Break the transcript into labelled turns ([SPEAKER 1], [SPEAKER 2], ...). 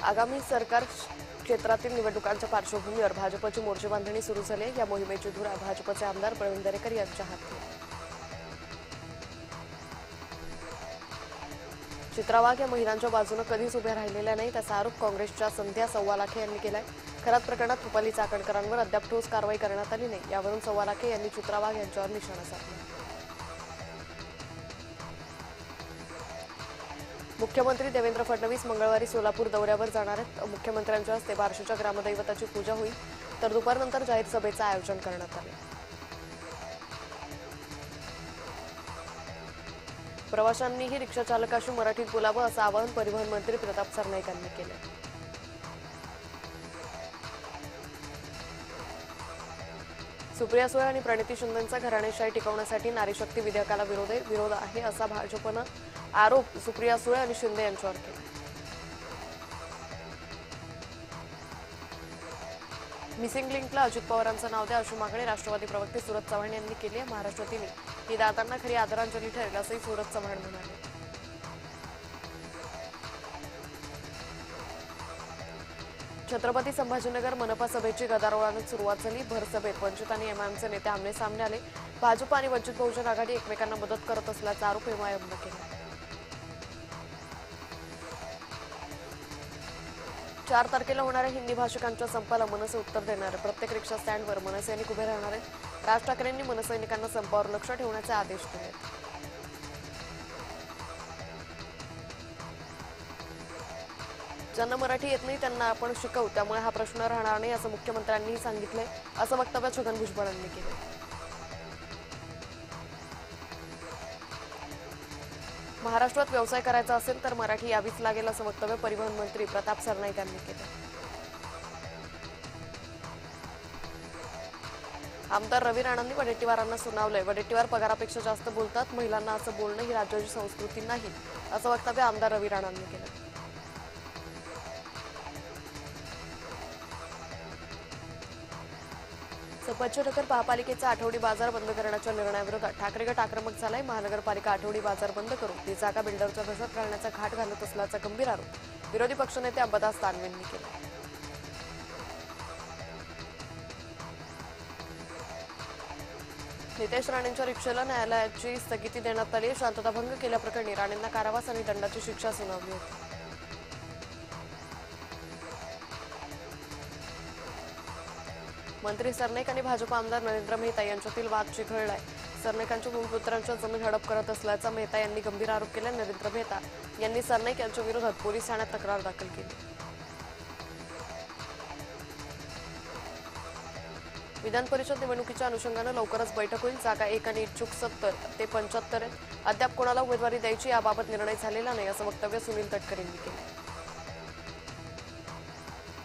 [SPEAKER 1] आगामी सरकार क्षेत्रातील निवडणुकांच्या पार्श्वभूमीवर भाजपची मोर्चेबांधणी सुरू झाली आहे। या मोहिमेची धुरा भाजपचे आमदार प्रवीण दरेकर यांच्या हाती आहे। चित्रा वाघ या महिलांच्या बाजूने कधीच उभ्या राहिलेल्या नाही त्याचा आरोप काँग्रेसच्या संध्या सव्वालाखे यांनी केलाय। खरात प्रकरणात रुपाली चाकणकरांवर अद्याप ठोस कारवाई करण्यात आली नाही। यावरून सव्वालाखे यांनी चित्रा वाघ यांच्यावर निशाणा साधला। मुख्यमंत्री देवेंद्र फडणवीस मंगळवारी सोलापूर दौऱ्यावर जाणार आहेत। मुख्यमंत्र्यांच्या हस्ते बार्शीच्या ग्रामदैवताची पूजा होईल तर दुपारनंतर जाहीर सभेचं आयोजन करण्यात आले। प्रवाशांनीही रिक्षा चालकाशी मराठीत बोलावं असं आवाहन परिवहन मंत्री प्रताप सरनाईक यांनी केलं। सुप्रिया सुळे आणि प्रणिती शिंदेंचा घराणेशाही टिकवण्यासाठी नारी शक्ती विधेयकाला विरोध आहे असा भाजपनं आरोप सुप्रिया सुळे आणि शिंदे यांच्यावर केला। मिसिंग लिंकला अजित पवारांचं नाव द्या अशी मागणी राष्ट्रवादी प्रवक्ते सूरज चव्हाण यांनी केली आहे। महाराष्ट्रातील ही दादांना खरी आदरांजली ठरेल असंही सूरज चव्हाण म्हणाले। छत्रपती संभाजीनगर मनपा सभेची गदारोळाने सुरुवात झाली। भर सभेत वंचित आणि एमआयएमचे नेते आमने सामने आले। भाजप आणि वंचित बहुजन आघाडी एकमेकांना मदत करत असल्याचा आरोप एमआयएमने केला। 4 तारखेला होणाऱ्या हिंदी भाषिकांच्या संपाला मनसे उत्तर देणार आहे। प्रत्येक रिक्षा स्टँडवर मनसैनिक उभे राहणार आहेत। राज ठाकरेंनी मनसैनिकांना संपावर लक्ष ठेवण्याचे आदेश दिले। ज्यांना मराठी येत नाही त्यांना आपण शिकवू त्यामुळे हा प्रश्न राहणार नाही असं मुख्यमंत्र्यांनीही सांगितलंय असं वक्तव्य छगन भुजबळ यांनी केलं। महाराष्ट्रात व्यवसाय करायचा असेल तर मराठी यावीच लागेल असं वक्तव्य परिवहन मंत्री प्रताप सरनाईक यांनी केलं। आमदार रवी राणांनी वडेट्टीवारांना सुनावलंय। वडेट्टीवार पगारापेक्षा जास्त बोलतात। महिलांना असं बोलणं ही राज्याची संस्कृती नाही असं वक्तव्य आमदार रवी राणांनी केलं। सफदरजंग महापालिकेचा आठवडी बाजार बंद करण्याच्या निर्णयाविरोधात ठाकरे गट आक्रमक झालाय। महानगरपालिका आठवडी बाजार बंद करून ती जागा बिल्डरच्या घशात घालण्याचा घाट घालत असल्याचा गंभीर आरोप विरोधी पक्षनेते अंबादास दानवेंनी केला। नितेश राणेंच्या रिक्षेला न्यायालयाची स्थगिती देण्यात आली। शांतताभंग केल्याप्रकरणी राणेंना कारावास आणि दंडाची शिक्षा सुनावली होती। मंत्री सरनाईक आणि भाजप आमदार नरेंद्र मेहता यांच्यातील वाद चिघळलाय। सरनाईकांच्या भूमिपुत्रांच्या जमीन हडप करत असल्याचा मेहता यांनी गंभीर आरोप केला। नरेंद्र मेहता यांनी सरनाईक यांच्या विरोधात पोलीस ठाण्यात तक्रार दाखल केली। विधान परिषद निवडणुकीच्या अनुषंगाने लवकरच बैठक होईल। जागा 1 आणि इच्छुक 70 ते 75 आहेत। अद्याप कोणाला उमेदवारी द्यायची याबाबत निर्णय झालेला नाही असं वक्तव्य सुनील तटकरे यांनी केलं।